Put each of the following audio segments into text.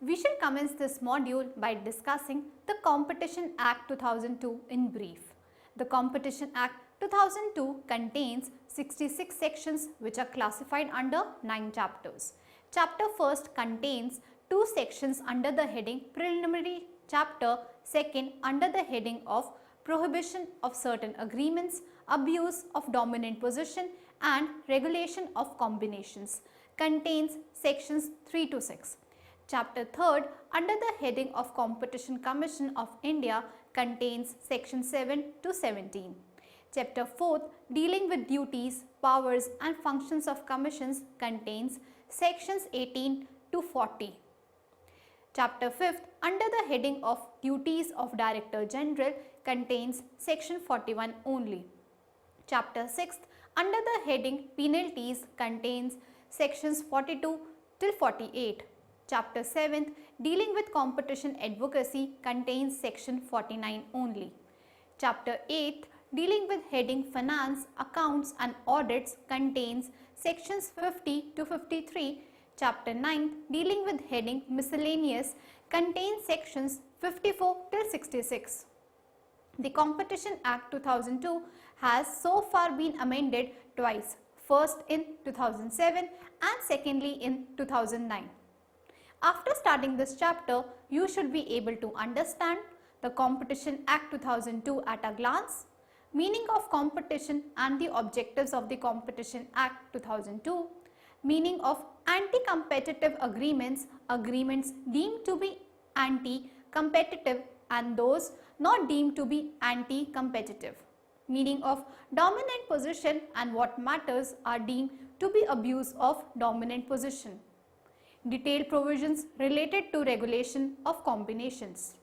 We shall commence this module by discussing the Competition Act 2002 in brief. The Competition Act 2002 contains 66 sections which are classified under 9 chapters. Chapter 1st contains 2 sections under the heading Preliminary, Chapter 2nd under the heading of Prohibition of certain agreements, Abuse of dominant position and Regulation of combinations contains sections 3 to 6. Chapter 3rd under the heading of Competition Commission of India contains section 7 to 17. Chapter 4th dealing with duties, powers and functions of commissions contains sections 18 to 40. Chapter 5th under the heading of Duties of Director General contains section 41 only. Chapter 6th under the heading Penalties contains sections 42 till 48. Chapter 7th dealing with competition advocacy contains section 49 only. Chapter 8th dealing with heading Finance, Accounts and Audits contains sections 50 to 53. Chapter 9th dealing with heading Miscellaneous contains sections 54 till 66. The Competition Act 2002 has so far been amended twice, first in 2007 and secondly in 2009. After starting this chapter, you should be able to understand the Competition Act 2002 at a glance, meaning of competition and the objectives of the Competition Act 2002, meaning of anti-competitive agreements, agreements deemed to be anti-competitive and those not deemed to be anti-competitive, meaning of dominant position and what matters are deemed to be abuse of dominant position. Detailed provisions related to regulation of combinations.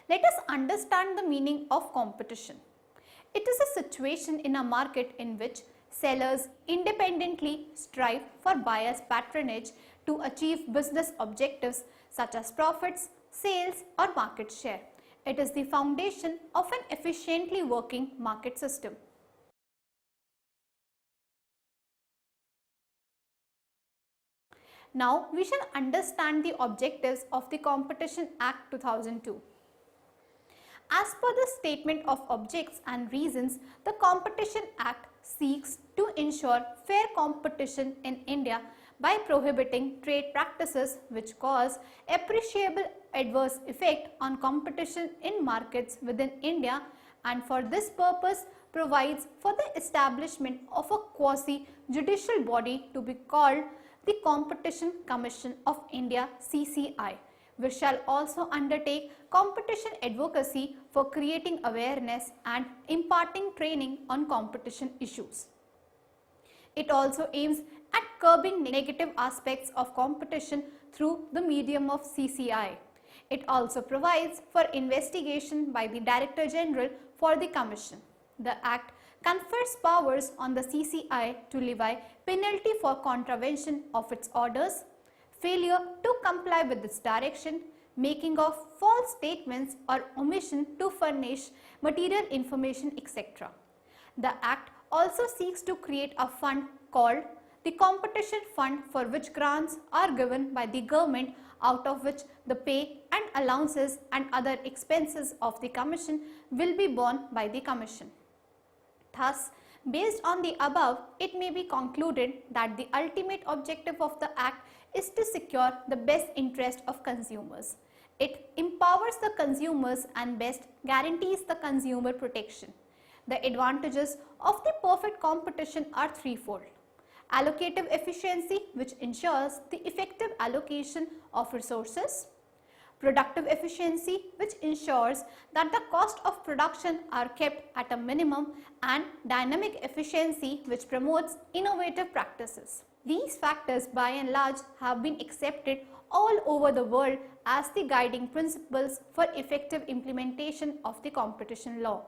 Let us understand the meaning of competition. It is a situation in a market in which sellers independently strive for buyers' patronage to achieve business objectives such as profits, sales or market share. It is the foundation of an efficiently working market system. Now we shall understand the objectives of the Competition Act 2002. As per the statement of objects and reasons, the Competition Act seeks to ensure fair competition in India by prohibiting trade practices which cause appreciable adverse effect on competition in markets within India, and for this purpose provides for the establishment of a quasi-judicial body to be called the Competition Commission of India (CCI), which shall also undertake competition advocacy for creating awareness and imparting training on competition issues. It also aims at curbing negative aspects of competition through the medium of CCI. It also provides for investigation by the Director General for the Commission. The Act confers powers on the CCI to levy penalty for contravention of its orders, failure to comply with its direction, making of false statements or omission to furnish material information, etc. The Act also seeks to create a fund called the Competition Fund, for which grants are given by the government, out of which the pay and allowances and other expenses of the Commission will be borne by the Commission. Thus, based on the above, it may be concluded that the ultimate objective of the Act is to secure the best interest of consumers. It empowers the consumers and best guarantees the consumer protection. The advantages of the perfect competition are threefold. Allocative efficiency, which ensures the effective allocation of resources. Productive efficiency, which ensures that the cost of production are kept at a minimum, and dynamic efficiency, which promotes innovative practices. These factors by and large have been accepted all over the world as the guiding principles for effective implementation of the competition law.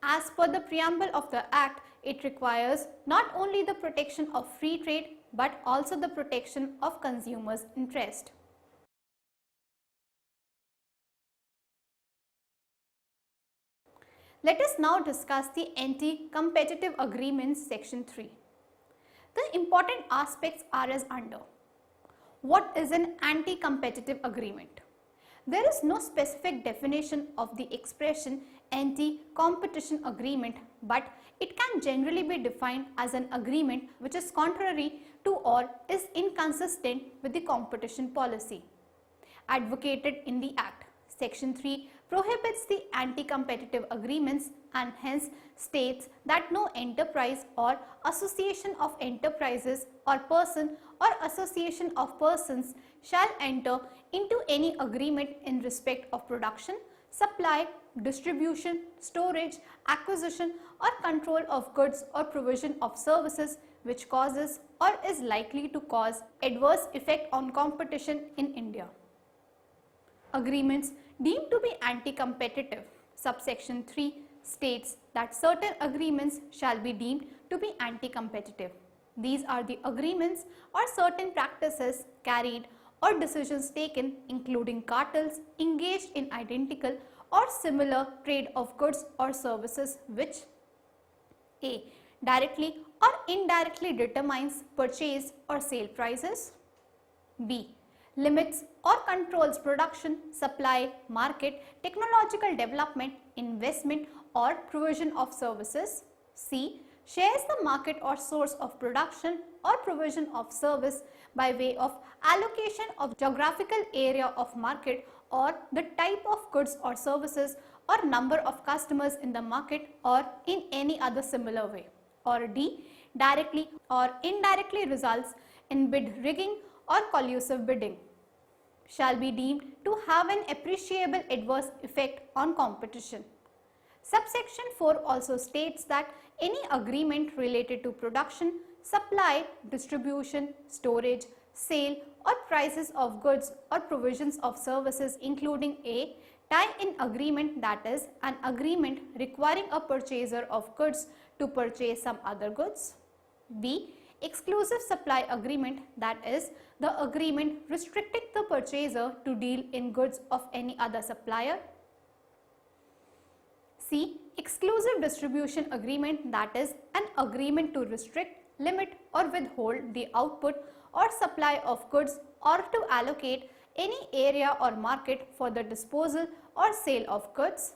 As per the preamble of the Act, it requires not only the protection of free trade but also the protection of consumers' interest. Let us now discuss the Anti-Competitive Agreements Section 3. The important aspects are as under. What is an anti-competitive agreement? There is no specific definition of the expression anti-competition agreement, but it can generally be defined as an agreement which is contrary to or is inconsistent with the competition policy advocated in the Act. Section 3 prohibits the anti-competitive agreements and hence states that no enterprise or association of enterprises or person or association of persons shall enter into any agreement in respect of production, supply, distribution, storage, acquisition or control of goods or provision of services which causes or is likely to cause adverse effect on competition in India. Agreements deemed to be anti-competitive. Subsection 3 states that certain agreements shall be deemed to be anti-competitive. These are the agreements or certain practices carried or decisions taken, including cartels engaged in identical or similar trade of goods or services which a. directly or indirectly determines purchase or sale prices, b. limits or controls production, supply, market, technological development, investment or provision of services, c. shares the market or source of production or provision of service by way of allocation of geographical area of market or the type of goods or services or number of customers in the market or in any other similar way, or d. directly or indirectly results in bid rigging or collusive bidding, shall be deemed to have an appreciable adverse effect on competition. Subsection 4 also states that any agreement related to production, supply, distribution, storage, sale or prices of goods or provisions of services, including a. tie-in agreement, that is an agreement requiring a purchaser of goods to purchase some other goods, b. exclusive supply agreement, that is the agreement restricting the purchaser to deal in goods of any other supplier, c. exclusive distribution agreement, that is an agreement to restrict, limit or withhold the output or supply of goods or to allocate any area or market for the disposal or sale of goods,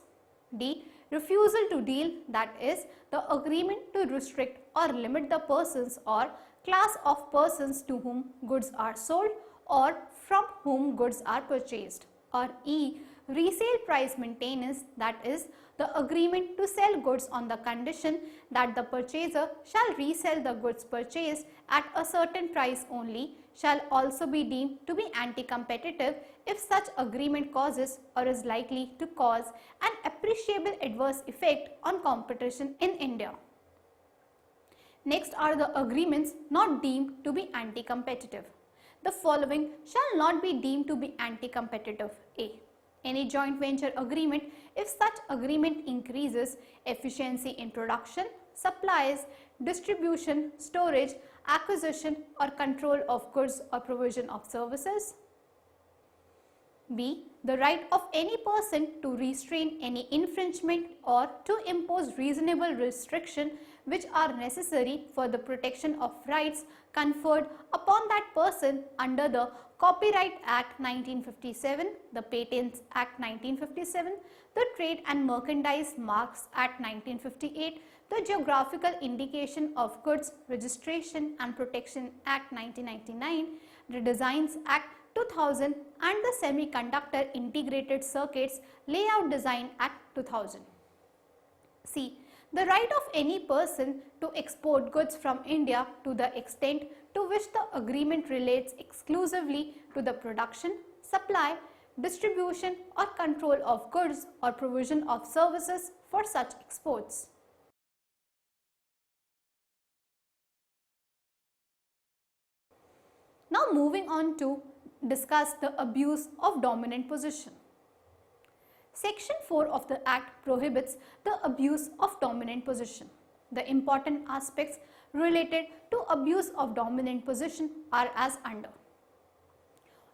d. refusal to deal, that is the agreement to restrict or limit the persons or class of persons to whom goods are sold or from whom goods are purchased, or e. resale price maintenance, that is the agreement to sell goods on the condition that the purchaser shall resell the goods purchased at a certain price only, shall also be deemed to be anti-competitive if such agreement causes or is likely to cause an appreciable adverse effect on competition in India. Next are the agreements not deemed to be anti-competitive. The following shall not be deemed to be anti-competitive. A. Any joint venture agreement if such agreement increases efficiency in production, supplies, distribution, storage, acquisition or control of goods or provision of services. B. The right of any person to restrain any infringement or to impose reasonable restriction which are necessary for the protection of rights conferred upon that person under the Copyright Act 1957, the Patents Act 1957, the Trade and Merchandise Marks Act 1958, the Geographical Indication of Goods Registration and Protection Act 1999, the Designs Act 2000 and the Semiconductor Integrated Circuits Layout Design Act 2000. C. The right of any person to export goods from India to the extent to which the agreement relates exclusively to the production, supply, distribution or control of goods or provision of services for such exports. Now moving on to discuss the abuse of dominant position. Section 4 of the Act prohibits the abuse of dominant position. The important aspects related to abuse of dominant position are as under.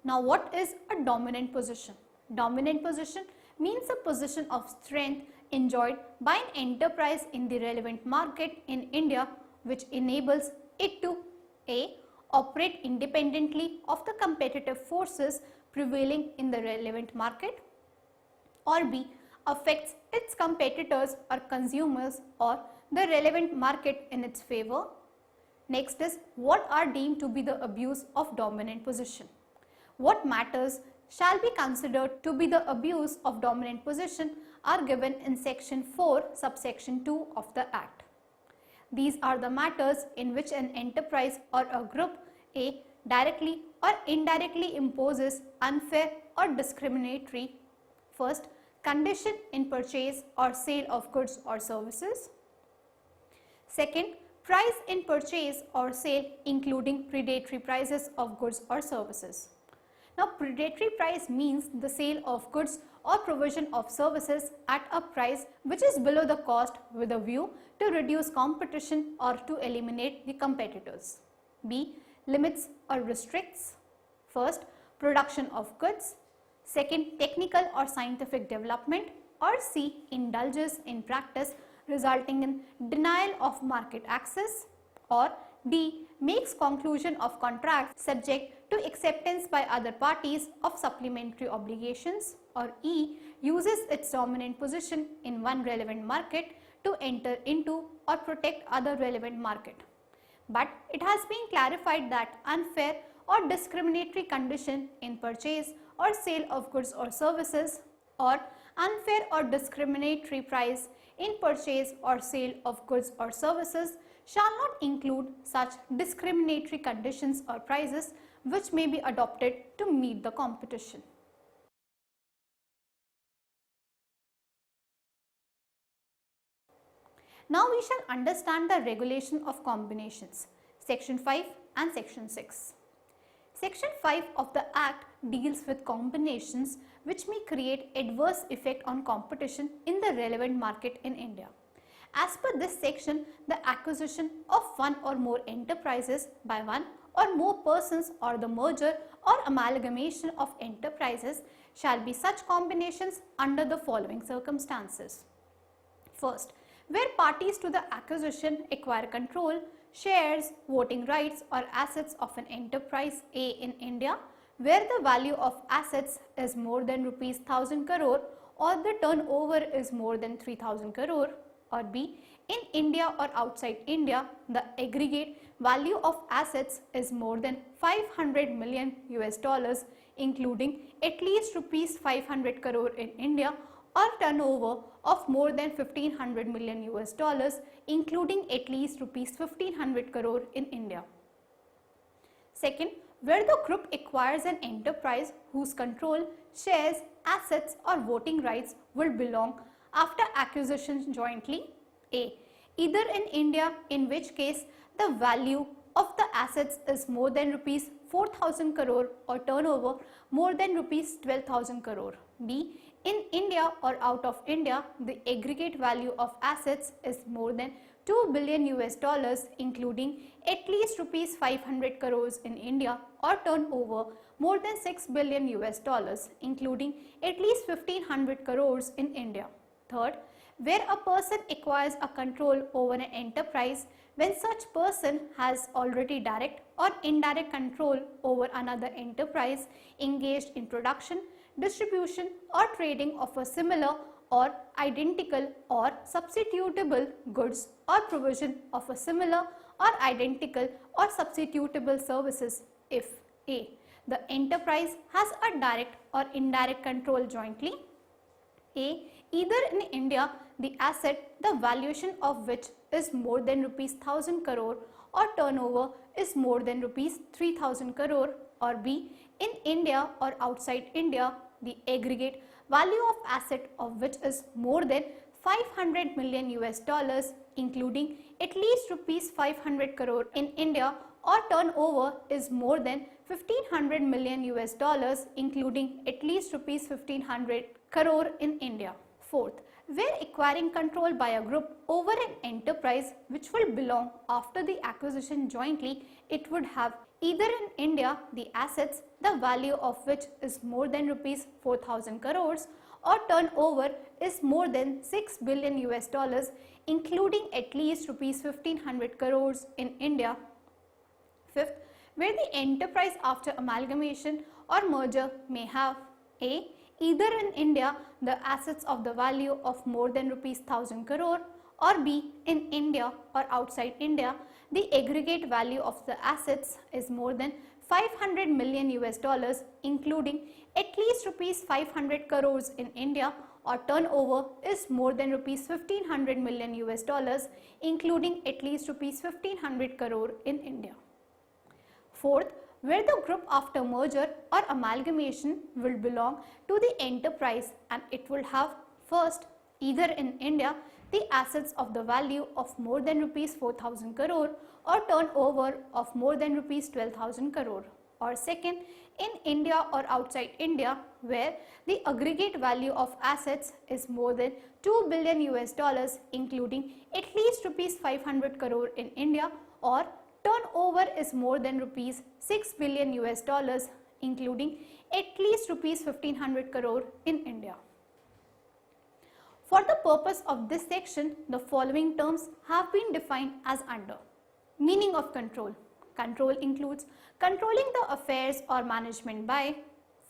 Now what is a dominant position? Dominant position means a position of strength enjoyed by an enterprise in the relevant market in India which enables it to A. Operate independently of the competitive forces prevailing in the relevant market, or B. Affects its competitors or consumers or the relevant market in its favor. Next is what are deemed to be the abuse of dominant position. What matters shall be considered to be the abuse of dominant position are given in section 4 subsection 2 of the Act. These are the matters in which an enterprise or a group A directly or indirectly imposes unfair or discriminatory first condition in purchase or sale of goods or services. Second, price in purchase or sale including predatory prices of goods or services. Now, predatory price means the sale of goods or provision of services at a price which is below the cost with a view to reduce competition or to eliminate the competitors. B. Limits or restricts first production of goods, second technical or scientific development, or C. Indulges in practice resulting in denial of market access, or D. Makes conclusion of contracts subject to acceptance by other parties of supplementary obligations, or E. Uses its dominant position in one relevant market to enter into or protect other relevant market. But it has been clarified that unfair or discriminatory condition in purchase or sale of goods or services, or unfair or discriminatory price in purchase or sale of goods or services shall not include such discriminatory conditions or prices which may be adopted to meet the competition. Now we shall understand the regulation of combinations, section 5 and section 6. Section 5 of the Act deals with combinations which may create adverse effect on competition in the relevant market in India. As per this section, the acquisition of one or more enterprises by one or more persons or the merger or amalgamation of enterprises shall be such combinations under the following circumstances. First, where parties to the acquisition acquire control, shares, voting rights or assets of an enterprise A in India, where the value of assets is more than rupees 1000 crore or the turnover is more than 3000 crore, or B, in India or outside India, the aggregate value of assets is more than 500 million US dollars, including at least rupees 500 crore in India, or turnover of more than 1500 million US dollars, including at least rupees 1500 crore in India. Second, where the group acquires an enterprise whose control, shares, assets or voting rights will belong after acquisition jointly. A. Either in India, in which case the value of the assets is more than rupees 4000 crore or turnover more than rupees 12,000 crore. B. In India or out of India, the aggregate value of assets is more than 2 billion US dollars, including at least rupees 500 crores in India, or turnover more than 6 billion US dollars, including at least 1500 crores in India. Third, where a person acquires a control over an enterprise when such person has already direct or indirect control over another enterprise engaged in production, distribution or trading of a similar or identical or substitutable goods or provision of a similar or identical or substitutable services if A. The enterprise has a direct or indirect control jointly. A. Either in India, the asset, the valuation of which is more than rupees 1000 crore or turnover is more than rupees 3000 crore, or B. In India or outside India, the aggregate value of asset of which is more than 500 million US dollars, including at least rupees 500 crore in India, or turnover is more than 1500 million US dollars, including at least rupees 1500 crore in India. Fourth, where acquiring control by a group over an enterprise which will belong after the acquisition jointly, it would have either in India the assets, the value of which is more than rupees 4000 crores, or turnover is more than 6 billion US dollars, including at least rupees 1500 crores in India. Fifth, where the enterprise after amalgamation or merger may have A. Either in India the assets of the value of more than rupees 1000 crore, or B. In India or outside India the aggregate value of the assets is more than 500 million US dollars, including at least rupees 500 crores in India, or turnover is more than rupees 1500 million US dollars, including at least rupees 1500 crore in India. Fourth, where the group after merger or amalgamation will belong to the enterprise and it will have first, either in India the assets of the value of more than rupees 4000 crore or turnover of more than rupees 12,000 crore, or second, in India or outside India where the aggregate value of assets is more than 2 billion US dollars, including at least rupees 500 crore in India, or turnover is more than rupees 6 billion US dollars, including at least rupees 1500 crore in India. For the purpose of this section, the following terms have been defined as under. Meaning of control. Control includes controlling the affairs or management by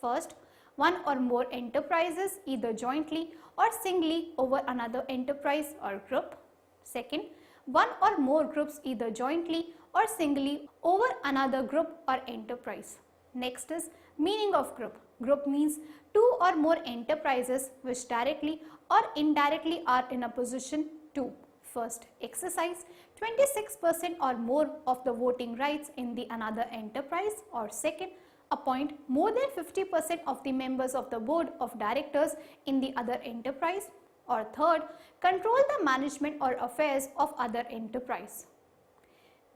first, one or more enterprises either jointly or singly over another enterprise or group. Second, one or more groups either jointly or singly over another group or enterprise. Next is meaning of group. Group means two or more enterprises which directly or indirectly are in a position to first, exercise 26% or more of the voting rights in the another enterprise, or second, appoint more than 50% of the members of the board of directors in the other enterprise, or third, control the management or affairs of other enterprise.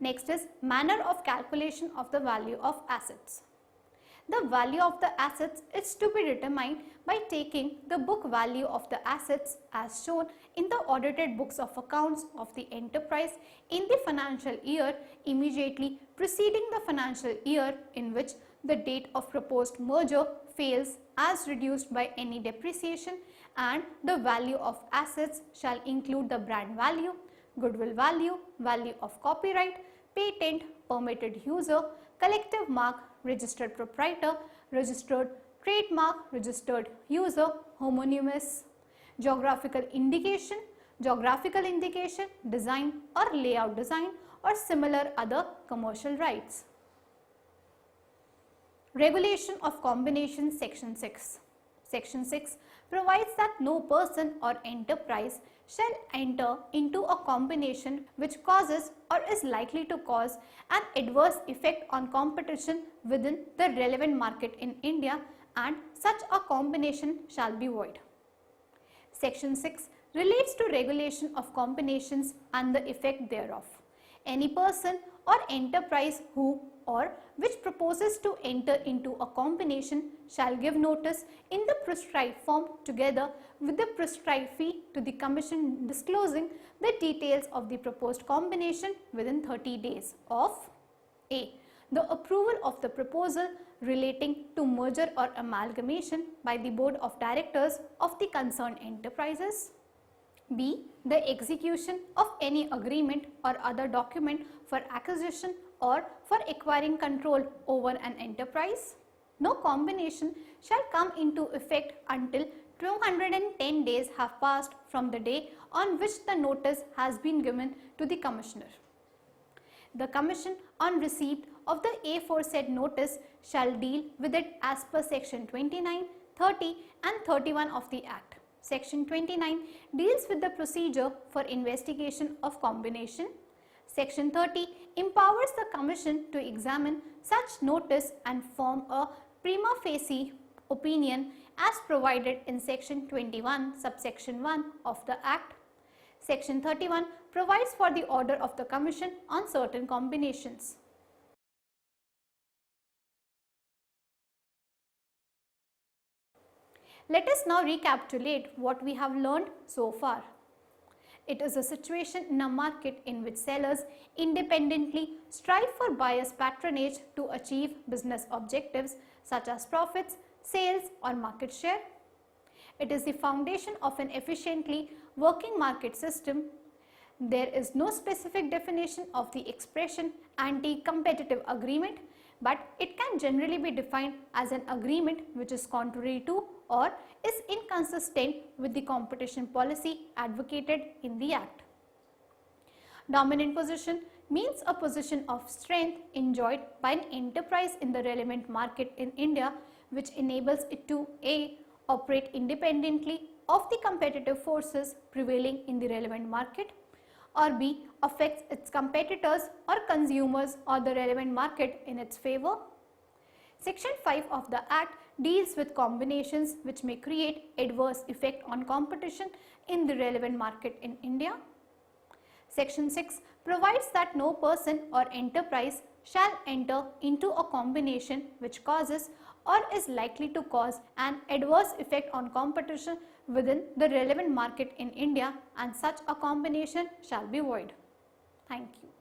Next is manner of calculation of the value of assets. The value of the assets is to be determined by taking the book value of the assets as shown in the audited books of accounts of the enterprise in the financial year immediately preceding the financial year in which the date of proposed merger fails, as reduced by any depreciation, and the value of assets shall include the brand value, goodwill value, value of copyright, patent, permitted user, collective mark, registered proprietor, registered trademark, registered user, homonymous, geographical indication, design or layout design, or similar other commercial rights. Regulation of combination, section 6. Section 6 provides that no person or enterprise shall enter into a combination which causes or is likely to cause an adverse effect on competition within the relevant market in India, and such a combination shall be void. Section 6 relates to regulation of combinations and the effect thereof. Any person or enterprise who or which proposes to enter into a combination shall give notice in the prescribed form together with the prescribed fee to the Commission, disclosing the details of the proposed combination within 30 days of A. The approval of the proposal relating to merger or amalgamation by the Board of Directors of the concerned enterprises. B. The execution of any agreement or other document for acquisition or for acquiring control over an enterprise. No combination shall come into effect until 210 days have passed from the day on which the notice has been given to the Commissioner. The Commission, on receipt of the aforesaid notice, shall deal with it as per section 29, 30 and 31 of the Act. Section 29 deals with the procedure for investigation of combination. Section 30 empowers the Commission to examine such notice and form a prima facie opinion as provided in section 21 subsection 1 of the Act. Section 31 provides for the order of the Commission on certain combinations. Let us now recapitulate what we have learned so far. It is a situation in a market in which sellers independently strive for buyers' patronage to achieve business objectives such as profits, sales or market share. It is the foundation of an efficiently working market system. There is no specific definition of the expression anti-competitive agreement, but it can generally be defined as an agreement which is contrary to or is inconsistent with the competition policy advocated in the Act. Dominant position means a position of strength enjoyed by an enterprise in the relevant market in India, which enables it to A. operate independently of the competitive forces prevailing in the relevant market, or B. affects its competitors or consumers or the relevant market in its favor. Section 5 of the Act deals with combinations which may create adverse effect on competition in the relevant market in India. Section 6 provides that no person or enterprise shall enter into a combination which causes or is likely to cause an adverse effect on competition within the relevant market in India, and such a combination shall be void. Thank you.